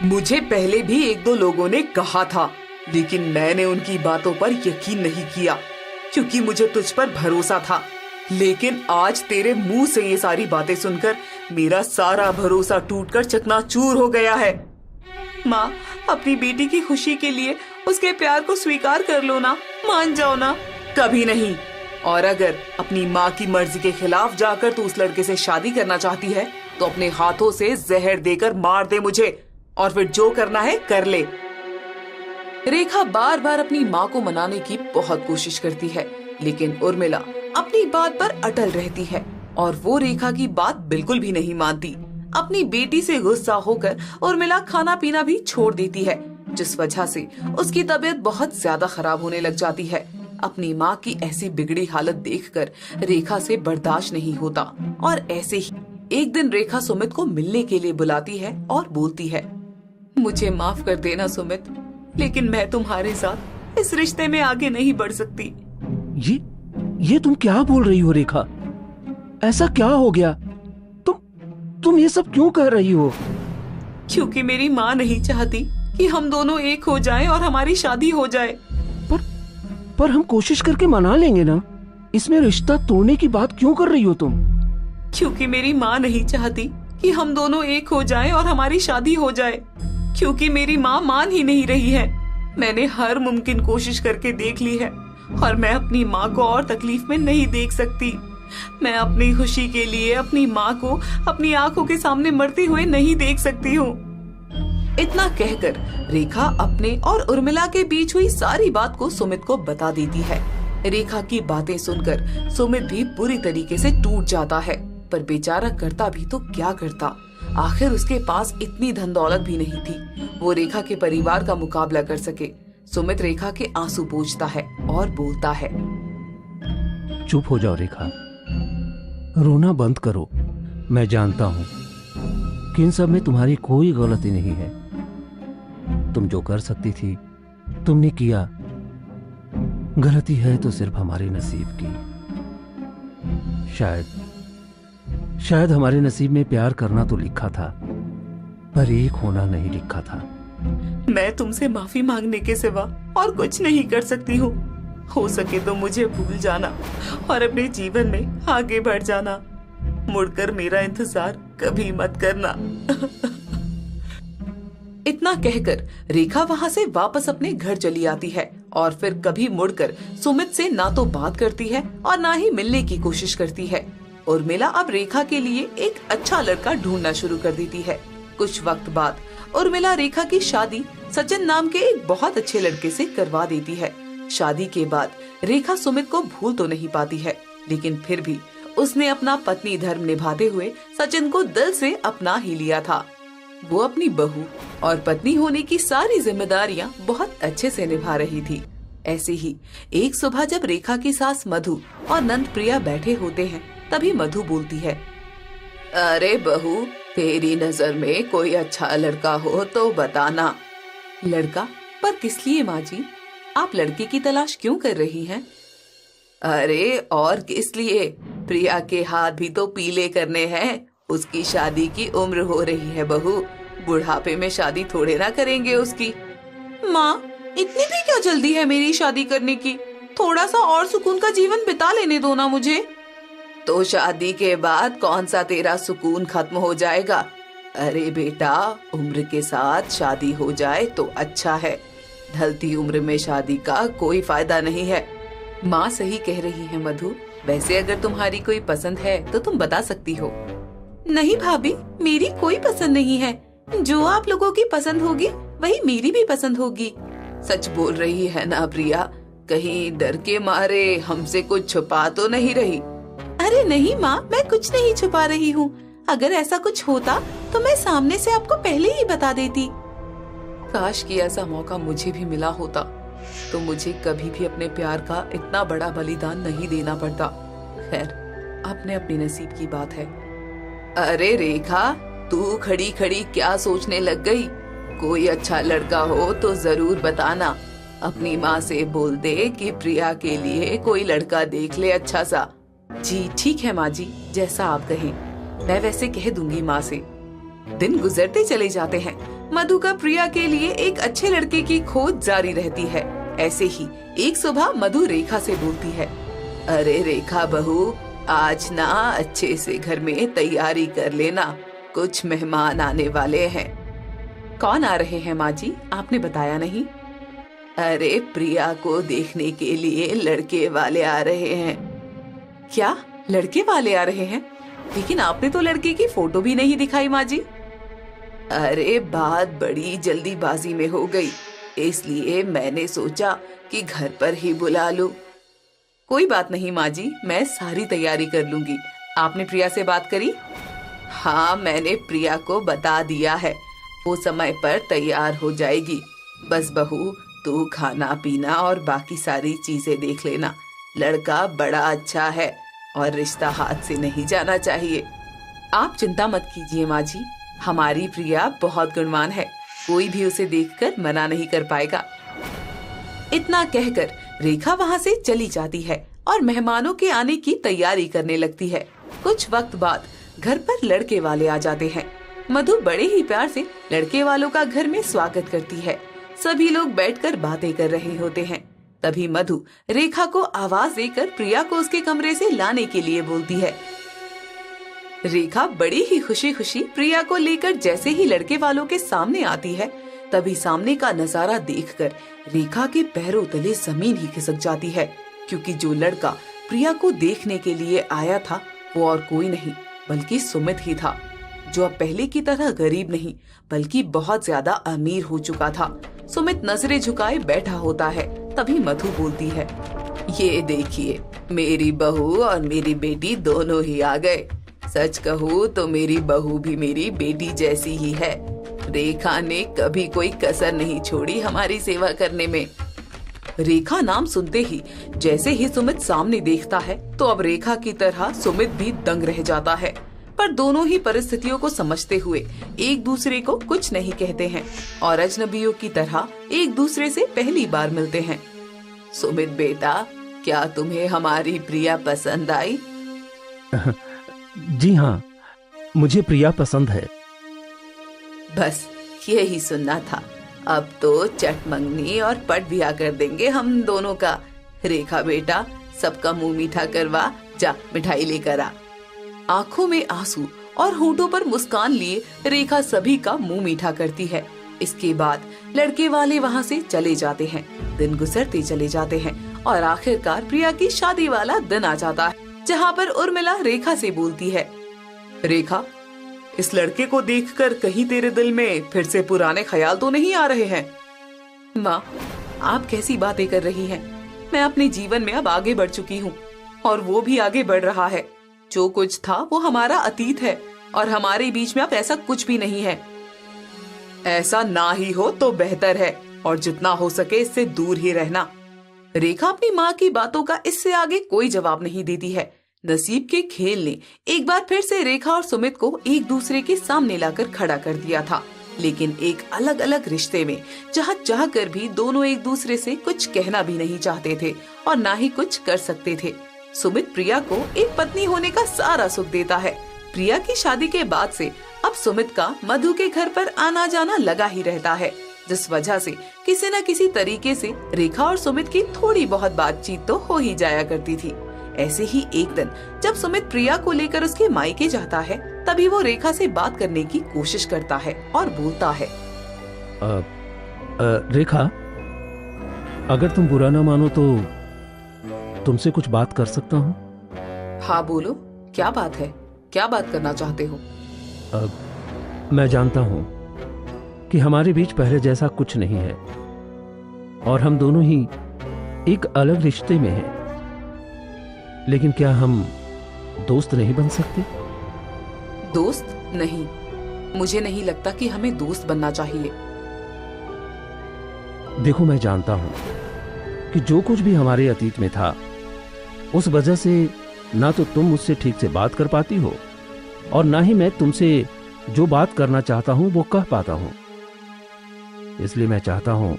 मुझे पहले भी एक दो लोगों ने कहा था, लेकिन मैंने उनकी बातों पर यकीन नहीं किया क्योंकि मुझे तुझ पर भरोसा था। लेकिन आज तेरे मुंह से ये सारी बातें सुनकर मेरा सारा भरोसा टूटकर चकनाचूर हो गया है। माँ, अपनी बेटी की खुशी के लिए उसके प्यार को स्वीकार कर लो ना, मान जाओ ना। कभी नहीं। और अगर अपनी माँ की मर्जी के खिलाफ जाकर तू उस लड़के से शादी करना चाहती है तो अपने हाथों से जहर देकर मार दे मुझे, और फिर जो करना है कर ले। रेखा बार बार अपनी माँ को मनाने की बहुत कोशिश करती है, लेकिन उर्मिला अपनी बात पर अटल रहती है और वो रेखा की बात बिल्कुल भी नहीं मानती। अपनी बेटी से गुस्सा होकर उर्मिला खाना पीना भी छोड़ देती है, जिस वजह से उसकी तबीयत बहुत ज्यादा खराब होने लग जाती है। अपनी माँ की ऐसी बिगड़ी हालत देखकर रेखा से बर्दाश्त नहीं होता और ऐसे ही एक दिन रेखा सुमित को मिलने के लिए बुलाती है और बोलती है, मुझे माफ कर देना सुमित, लेकिन मैं तुम्हारे साथ इस रिश्ते में आगे नहीं बढ़ सकती।
ये तुम क्या बोल रही हो रेखा? ऐसा क्या हो गया? तुम ये सब क्यों कह रही हो?
क्योंकि मेरी माँ नहीं चाहती कि हम दोनों एक हो जाएं और हमारी शादी हो जाए।
पर हम कोशिश करके मना लेंगे ना। इसमें रिश्ता तोड़ने की बात क्यों कर रही हो तुम?
क्योंकि मेरी माँ नहीं चाहती कि हम दोनों एक हो जाएं और हमारी शादी हो जाए। क्योंकि मेरी माँ मान ही नहीं रही है। मैंने हर मुमकिन कोशिश करके देख ली है और मैं अपनी माँ को और तकलीफ में नहीं देख सकती। मैं अपनी खुशी के लिए अपनी माँ को अपनी आंखों के सामने मरते हुए नहीं देख सकती हूँ। इतना कहकर रेखा अपने और उर्मिला के बीच हुई सारी बात को सुमित को बता देती है। रेखा की बातें सुनकर सुमित भी बुरी तरीके से टूट जाता है, पर बेचारा करता भी तो क्या करता। आखिर उसके पास इतनी धन दौलत भी नहीं थी वो रेखा के परिवार का मुकाबला कर सके। सुमित रेखा के आंसू पोंछता है और बोलता है,
चुप हो जाओ रेखा, रोना बंद करो। मैं जानता हूँ कि इन सब में तुम्हारी कोई गलती नहीं है। तुम जो कर सकती थी तुमने किया। गलती है तो सिर्फ हमारे नसीब की। शायद हमारे नसीब में प्यार करना तो लिखा था, पर एक होना नहीं लिखा था।
मैं तुमसे माफी मांगने के सिवा और कुछ नहीं कर सकती हूँ। हो सके तो मुझे भूल जाना और अपने जीवन में आगे बढ़ जाना। मुड़कर मेरा इंतजार कभी मत करना। इतना कहकर रेखा वहाँ से वापस अपने घर चली आती है और फिर कभी मुड़कर सुमित से ना तो बात करती है और ना ही मिलने की कोशिश करती है। उर्मिला अब रेखा के लिए एक अच्छा लड़का ढूंढना शुरू कर देती है। कुछ वक्त बाद उर्मिला रेखा की शादी सचिन नाम के एक बहुत अच्छे लड़के से करवा देती है। शादी के बाद रेखा सुमित को भूल तो नहीं पाती है, लेकिन फिर भी उसने अपना पत्नी धर्म निभाते हुए सचिन को दिल से अपना ही लिया था। वो अपनी बहू और पत्नी होने की सारी जिम्मेदारियां बहुत अच्छे से निभा रही थी। ऐसे ही एक सुबह जब रेखा की सास मधु और नंद प्रिया बैठे होते हैं, तभी मधु बोलती है, अरे बहू, तेरी नजर में कोई अच्छा लड़का हो तो बताना। लड़का? पर किस लिए माँ जी? आप लड़के की तलाश क्यों कर रही हैं? अरे और किस लिए, प्रिया के हाथ भी तो पीले करने हैं। उसकी शादी की उम्र हो रही है बहू, बुढ़ापे में शादी थोड़े ना करेंगे उसकी। माँ, इतनी भी क्या जल्दी है मेरी शादी करने की? थोड़ा सा और सुकून का जीवन बिता लेने दो ना मुझे। तो शादी के बाद कौन सा तेरा सुकून खत्म हो जाएगा? अरे बेटा, उम्र के साथ शादी हो जाए तो अच्छा है। ढलती उम्र में शादी का कोई फायदा नहीं है। माँ सही कह रही है मधु। वैसे अगर तुम्हारी कोई पसंद है तो तुम बता सकती हो। नहीं भाभी, मेरी कोई पसंद नहीं है। जो आप लोगों की पसंद होगी वही मेरी भी पसंद होगी। सच बोल रही है ना प्रिया? कहीं डर के मारे हमसे कुछ छुपा तो नहीं रही? अरे नहीं माँ, मैं कुछ नहीं छुपा रही हूँ। अगर ऐसा कुछ होता तो मैं सामने से आपको पहले ही बता देती। काश कि ऐसा मौका मुझे भी मिला होता तो मुझे कभी भी अपने प्यार का इतना बड़ा बलिदान नहीं देना पड़ता। खैर, अपने अपने नसीब की बात है। अरे रेखा, तू खड़ी खड़ी क्या सोचने लग गई? कोई अच्छा लड़का हो तो जरूर बताना। अपनी माँ से बोल दे कि प्रिया के लिए कोई लड़का देख ले अच्छा सा। जी ठीक है माँ जी, जैसा आप कहें। मैं वैसे कह दूंगी माँ से। दिन गुजरते चले जाते हैं। मधु का प्रिया के लिए एक अच्छे लड़के की खोज जारी रहती है। ऐसे ही एक सुबह मधु रेखा से बोलती है, अरे रेखा बहू, आज ना अच्छे से घर में तैयारी कर लेना, कुछ मेहमान आने वाले हैं। कौन आ रहे हैं माँ जी? आपने बताया नहीं। अरे प्रिया को देखने के लिए लड़के वाले आ रहे हैं। क्या लड़के वाले आ रहे हैं? लेकिन आपने तो लड़के की फोटो भी नहीं दिखाई माँ जी। अरे बात बड़ी जल्दीबाजी में हो गई, इसलिए मैंने सोचा कि घर पर ही बुला लूं। कोई बात नहीं माँ जी, मैं सारी तैयारी कर लूंगी। आपने प्रिया से बात करी? हाँ, मैंने प्रिया को बता दिया है, वो समय पर तैयार हो जाएगी। बस बहू, तू खाना पीना और बाकी सारी चीजें देख लेना। लड़का बड़ा अच्छा है और रिश्ता हाथ से नहीं जाना चाहिए। आप चिंता मत कीजिए माँ जी, हमारी प्रिया बहुत गुणवान है, कोई भी उसे देखकर मना नहीं कर पाएगा। इतना कहकर रेखा वहाँ से चली जाती है और मेहमानों के आने की तैयारी करने लगती है। कुछ वक्त बाद घर पर लड़के वाले आ जाते हैं। मधु बड़े ही प्यार से लड़के वालों का घर में स्वागत करती है। सभी लोग बैठकर बातें कर रहे होते हैं। तभी मधु रेखा को आवाज देकर प्रिया को उसके कमरे से लाने के लिए बोलती है। रेखा बड़ी ही खुशी खुशी प्रिया को लेकर जैसे ही लड़के वालों के सामने आती है, तभी सामने का नजारा देखकर रेखा के पैरों तले जमीन ही खिसक जाती है, क्योंकि जो लड़का प्रिया को देखने के लिए आया था वो और कोई नहीं बल्कि सुमित ही था, जो अब पहले की तरह गरीब नहीं बल्कि बहुत ज्यादा अमीर हो चुका था। सुमित नजरें झुकाए बैठा होता है। तभी मधु बोलती है, ये देखिए, मेरी बहू और मेरी बेटी दोनों ही आ गए। सच कहूँ तो मेरी बहू भी मेरी बेटी जैसी ही है। रेखा ने कभी कोई कसर नहीं छोड़ी हमारी सेवा करने में। रेखा नाम सुनते ही जैसे ही सुमित सामने देखता है तो अब रेखा की तरह सुमित भी दंग रह जाता है। पर दोनों ही परिस्थितियों को समझते हुए एक दूसरे को कुछ नहीं कहते हैं और अजनबियों की तरह एक दूसरे से पहली बार मिलते हैं। सुमित बेटा, क्या तुम्हें हमारी प्रिया पसंद आई?
जी हाँ, मुझे प्रिया पसंद है।
बस यही सुनना था। अब तो चट मंगनी और पट ब्याह कर देंगे हम दोनों का। रेखा बेटा, सबका मुंह मीठा करवा, जा मिठाई लेकर आ। आंखों में आंसू और होठों पर मुस्कान लिए रेखा सभी का मुंह मीठा करती है। इसके बाद लड़के वाले वहाँ से चले जाते हैं। दिन गुजरते चले जाते हैं और आखिरकार प्रिया की शादी वाला दिन आ जाता है, जहाँ पर उर्मिला रेखा से बोलती है, रेखा, इस लड़के को देखकर कहीं तेरे दिल में फिर से पुराने ख्याल तो नहीं आ रहे हैं? माँ, आप कैसी बातें कर रही हैं? मैं अपने जीवन में अब आगे बढ़ चुकी हूँ और वो भी आगे बढ़ रहा है। जो कुछ था वो हमारा अतीत है और हमारे बीच में अब ऐसा कुछ भी नहीं है। ऐसा ना ही हो तो बेहतर है और जितना हो सके इससे दूर ही रहना। रेखा अपनी माँ की बातों का इससे आगे कोई जवाब नहीं देती है। नसीब के खेल ने एक बार फिर से रेखा और सुमित को एक दूसरे के सामने लाकर खड़ा कर दिया था, लेकिन एक अलग अलग रिश्ते में जहाँ चाह कर भी दोनों एक दूसरे से कुछ कहना भी नहीं चाहते थे और ना ही कुछ कर सकते थे। सुमित प्रिया को एक पत्नी होने का सारा सुख देता है। प्रिया की शादी के बाद से अब सुमित का मधु के घर पर आना जाना लगा ही रहता है, जिस वजह से किसी न किसी तरीके से रेखा और सुमित की थोड़ी बहुत बातचीत तो हो ही जाया करती थी। ऐसे ही एक दिन जब सुमित प्रिया को लेकर उसके मायके जाता है, तभी वो रेखा से बात करने की कोशिश करता है और बोलता है,
रेखा, अगर तुम बुरा ना मानो तो तुमसे कुछ बात कर सकता हूँ?
हाँ बोलो, क्या बात है? क्या बात करना चाहते हो?
मैं जानता हूँ कि हमारे बीच पहले जैसा कुछ नहीं है और हम दोनों ही एक अलग रिश्ते में हैं, लेकिन क्या हम दोस्त नहीं बन सकते?
दोस्त नहीं, मुझे नहीं लगता कि हमें दोस्त बनना चाहिए।
देखो, मैं जानता हूं कि जो कुछ भी हमारे अतीत में था उस वजह से ना तो तुम मुझसे ठीक से बात कर पाती हो और ना ही मैं तुमसे जो बात करना चाहता हूं वो कह पाता हूं। इसलिए मैं चाहता हूं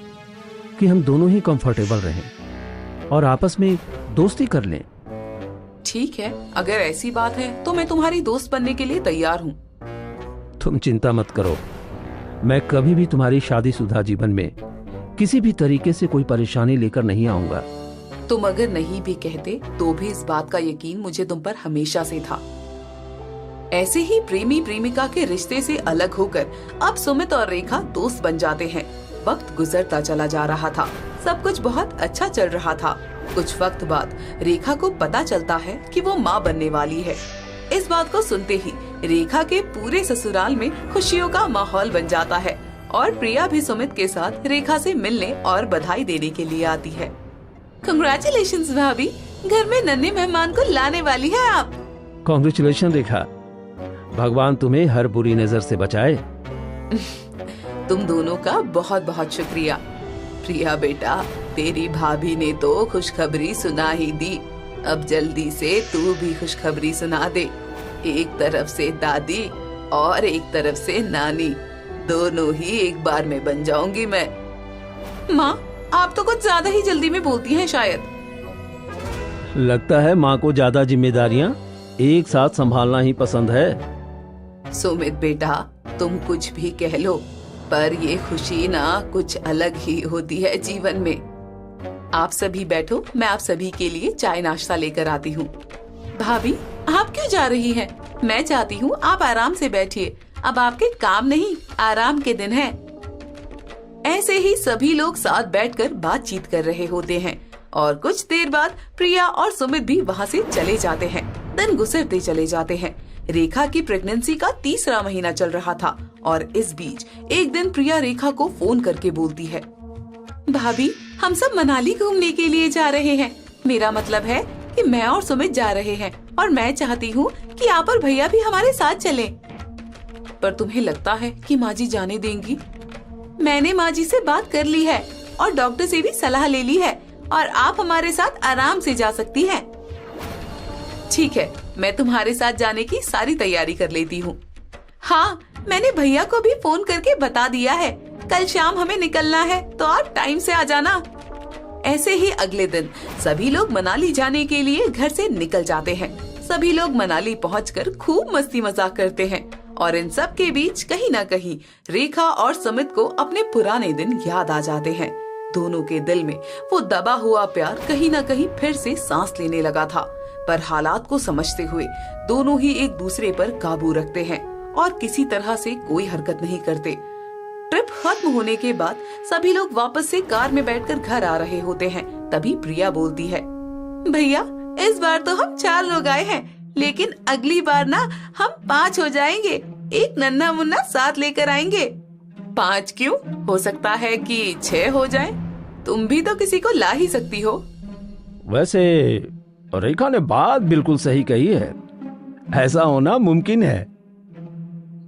कि हम दोनों ही कंफर्टेबल रहें और आपस में दोस्ती कर लें।
ठीक है, अगर ऐसी बात है तो मैं तुम्हारी दोस्त बनने के लिए तैयार हूँ।
तुम चिंता मत करो, मैं कभी भी तुम्हारी शादीशुदा जीवन में किसी भी तरीके से कोई परेशानी लेकर नहीं आऊंगा।
तुम अगर नहीं भी कहते तो भी इस बात का यकीन मुझे तुम पर हमेशा से था। ऐसे ही प्रेमी प्रेमिका के रिश्ते से अलग होकर अब सुमित और रेखा दोस्त बन जाते हैं। वक्त गुजरता चला जा रहा था, सब कुछ बहुत अच्छा चल रहा था। कुछ वक्त बाद रेखा को पता चलता है कि वो माँ बनने वाली है। इस बात को सुनते ही रेखा के पूरे ससुराल में खुशियों का माहौल बन जाता है और प्रिया भी सुमित के साथ रेखा से मिलने और बधाई देने के लिए आती है। कंग्रेचुलेशंस भाभी, घर में नन्हे मेहमान को लाने वाली है आप।
कॉन्ग्रेचुलेशन रेखा, भगवान तुम्हें हर बुरी नजर से बचाए।
तुम दोनों का बहुत बहुत शुक्रिया। प्रिया बेटा, तेरी भाभी ने तो खुशखबरी सुना ही दी, अब जल्दी से तू भी खुशखबरी सुना दे। एक तरफ से दादी और एक तरफ से नानी, दोनों ही एक बार में बन जाऊंगी मैं। माँ, आप तो कुछ ज्यादा ही जल्दी में बोलती हैं शायद।
लगता है माँ को ज्यादा जिम्मेदारियां एक साथ संभालना ही पसंद है।
सुमित बेटा, तुम कुछ भी कह लो, पर ये खुशी ना कुछ अलग ही होती है जीवन में। आप सभी बैठो, मैं आप सभी के लिए चाय नाश्ता लेकर आती हूँ। भाभी, आप क्यों जा रही हैं? मैं चाहती हूँ आप आराम से बैठिए, अब आपके काम नहीं आराम के दिन हैं। ऐसे ही सभी लोग साथ बैठकर बातचीत कर रहे होते हैं और कुछ देर बाद प्रिया और सुमित भी वहाँ से चले जाते हैं। दिन गुजरते चले जाते हैं। रेखा की प्रेगनेंसी का 3रा महीना चल रहा था और इस बीच एक दिन प्रिया रेखा को फोन करके बोलती है, भाभी, हम सब मनाली घूमने के लिए जा रहे हैं। मेरा मतलब है कि मैं और सुमित जा रहे हैं और मैं चाहती हूँ कि आप और भैया भी हमारे साथ चलें। पर तुम्हें लगता है कि माँ जी जाने देंगी? मैंने माँ जी से बात कर ली है और डॉक्टर से भी सलाह ले ली है और आप हमारे साथ आराम से जा सकती हैं। ठीक है, मैं तुम्हारे साथ जाने की सारी तैयारी कर लेती हूँ। हाँ, मैंने भैया को भी फोन करके बता दिया है, कल शाम हमें निकलना है तो आप टाइम से आ जाना। ऐसे ही अगले दिन सभी लोग मनाली जाने के लिए घर से निकल जाते हैं। सभी लोग मनाली पहुंचकर खूब मस्ती मजाक करते हैं और इन सब के बीच कहीं न कहीं रेखा और सुमित को अपने पुराने दिन याद आ जाते हैं। दोनों के दिल में वो दबा हुआ प्यार कहीं न कहीं फिर से सांस लेने लगा था, पर हालात को समझते हुए दोनों ही एक दूसरे पर काबू रखते हैं और किसी तरह से कोई हरकत नहीं करते। ट्रिप खत्म होने के बाद सभी लोग वापस से कार में बैठकर घर आ रहे होते हैं। तभी प्रिया बोलती है, भैया, इस बार तो हम 4 लोग आए हैं, लेकिन अगली बार ना हम 5 हो जाएंगे। एक नन्हा मुन्ना साथ लेकर आएंगे। 5 क्यों? हो सकता है कि 6 हो जाए। तुम भी तो किसी को ला ही सकती हो।
वैसे रेखा ने बात बिल्कुल सही कही है, ऐसा होना मुमकिन है।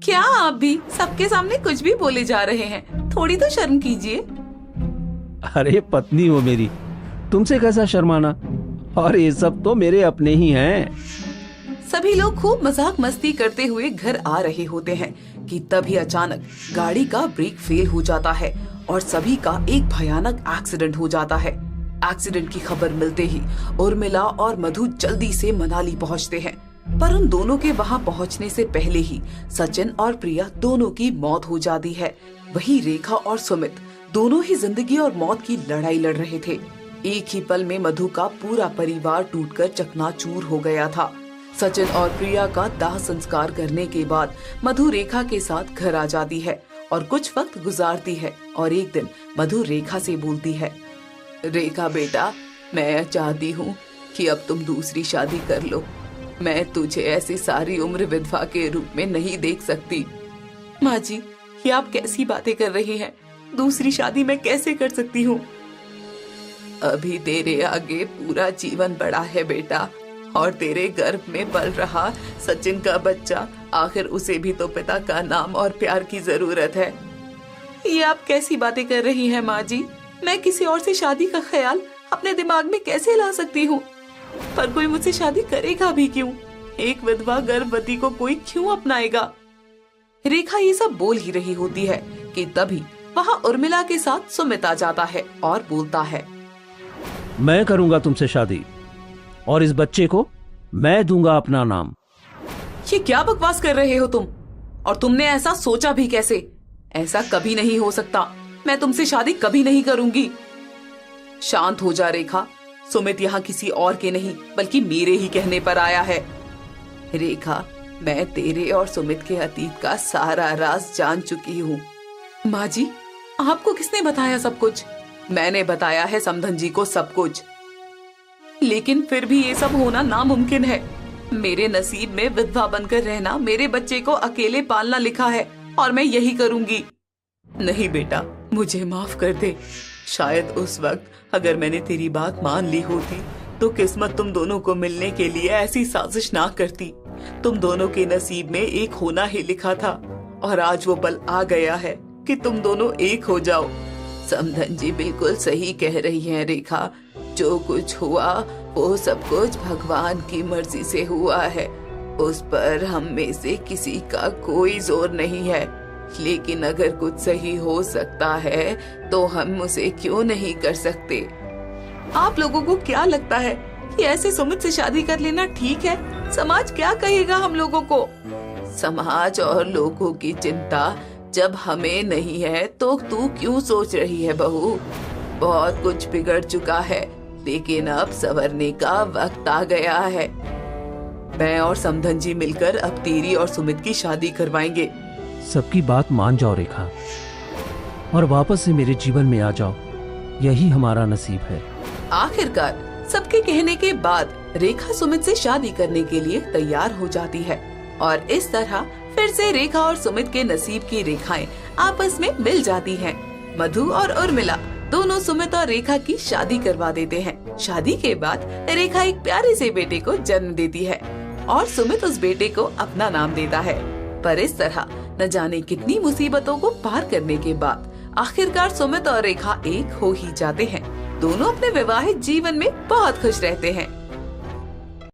क्या आप भी सबके सामने कुछ भी बोले जा रहे हैं? थोड़ी तो शर्म कीजिए।
अरे पत्नी हो मेरी, तुमसे कैसा शर्माना, और ये सब तो मेरे अपने ही हैं।
सभी लोग खूब मजाक मस्ती करते हुए घर आ रहे होते हैं कि तभी अचानक गाड़ी का ब्रेक फेल हो जाता है और सभी का एक भयानक एक्सीडेंट हो जाता है। एक्सीडेंट की खबर मिलते ही उर्मिला और मधु जल्दी से मनाली पहुंचते हैं, पर उन दोनों के वहां पहुंचने से पहले ही सचिन और प्रिया दोनों की मौत हो जाती है। वहीं रेखा और सुमित दोनों ही जिंदगी और मौत की लड़ाई लड़ रहे थे। एक ही पल में मधु का पूरा परिवार टूटकर चकनाचूर हो गया था। सचिन और प्रिया का दाह संस्कार करने के बाद मधु रेखा के साथ घर आ जाती है और कुछ वक्त गुजारती है और एक दिन मधु रेखा से बोलती है, रेखा बेटा, मैं चाहती हूँ कि अब तुम दूसरी शादी कर लो। मैं तुझे ऐसी सारी उम्र विधवा के रूप में नहीं देख सकती। माँ जी, ये आप कैसी बातें कर रही हैं? दूसरी शादी मैं कैसे कर सकती हूँ? अभी तेरे आगे पूरा जीवन बड़ा है बेटा, और तेरे गर्भ में पल रहा सचिन का बच्चा, आखिर उसे भी तो पिता का नाम और प्यार की जरूरत है। ये आप कैसी बातें कर रही हैं माँ जी? मैं किसी और से शादी का ख्याल अपने दिमाग में कैसे ला सकती हूँ? पर कोई मुझसे शादी करेगा भी क्यों? एक विधवा गर्भवती को कोई क्यों अपनाएगा? रेखा ये सब बोल ही रही होती है कि तभी वहाँ उर्मिला के साथ सुमित आ जाता है और बोलता है,
मैं करूंगा तुमसे शादी और इस बच्चे को मैं दूंगा अपना नाम।
ये क्या बकवास कर रहे हो तुम? और तुमने ऐसा सोचा भी कैसे? ऐसा कभी नहीं हो सकता। मैं तुमसे शादी कभी नहीं करूंगी। शांत हो जा रेखा, सुमित यहाँ किसी और के नहीं बल्कि मेरे ही कहने पर आया है। रेखा, मैं तेरे और सुमित के अतीत का सारा राज जान चुकी हूँ। माँ जी, आपको किसने बताया सब कुछ? मैंने बताया है समधन जी को सब कुछ। लेकिन फिर भी ये सब होना नामुमकिन है। मेरे नसीब में विधवा बनकर रहना, मेरे बच्चे को अकेले पालना लिखा है और मैं यही करूंगी। नहीं बेटा, मुझे माफ कर दे। शायद उस वक्त अगर मैंने तेरी बात मान ली होती तो किस्मत तुम दोनों को मिलने के लिए ऐसी साजिश ना करती। तुम दोनों के नसीब में एक होना ही लिखा था और आज वो पल आ गया है कि तुम दोनों एक हो जाओ। समधन जी बिल्कुल सही कह रही हैं रेखा। जो कुछ हुआ वो सब कुछ भगवान की मर्जी से हुआ है। उस पर हम में से किसी का कोई जोर नहीं है, लेकिन अगर कुछ सही हो सकता है तो हम उसे क्यों नहीं कर सकते। आप लोगों को क्या लगता है कि ऐसे सुमित से शादी कर लेना ठीक है? समाज क्या कहेगा हम लोगों को? समाज और लोगों की चिंता जब हमें नहीं है तो तू क्यों सोच रही है बहू? बहुत कुछ बिगड़ चुका है, लेकिन अब संवरने का वक्त आ गया है। मैं और समधन जी मिलकर अब तेरी और सुमित की शादी करवाएंगे।
सबकी बात मान जाओ रेखा, और वापस से मेरे जीवन में आ जाओ। यही हमारा नसीब है।
आखिरकार सबके कहने के बाद रेखा सुमित से शादी करने के लिए तैयार हो जाती है और इस तरह फिर से रेखा और सुमित के नसीब की रेखाएं आपस में मिल जाती हैं। मधु और उर्मिला दोनों सुमित और रेखा की शादी करवा देते हैं। शादी के बाद रेखा एक प्यारे से बेटे को जन्म देती है और सुमित उस बेटे को अपना नाम देता है। पर इस तरह न जाने कितनी मुसीबतों को पार करने के बाद आखिरकार सुमित और रेखा एक हो ही जाते हैं। दोनों अपने वैवाहिक जीवन में बहुत खुश रहते हैं।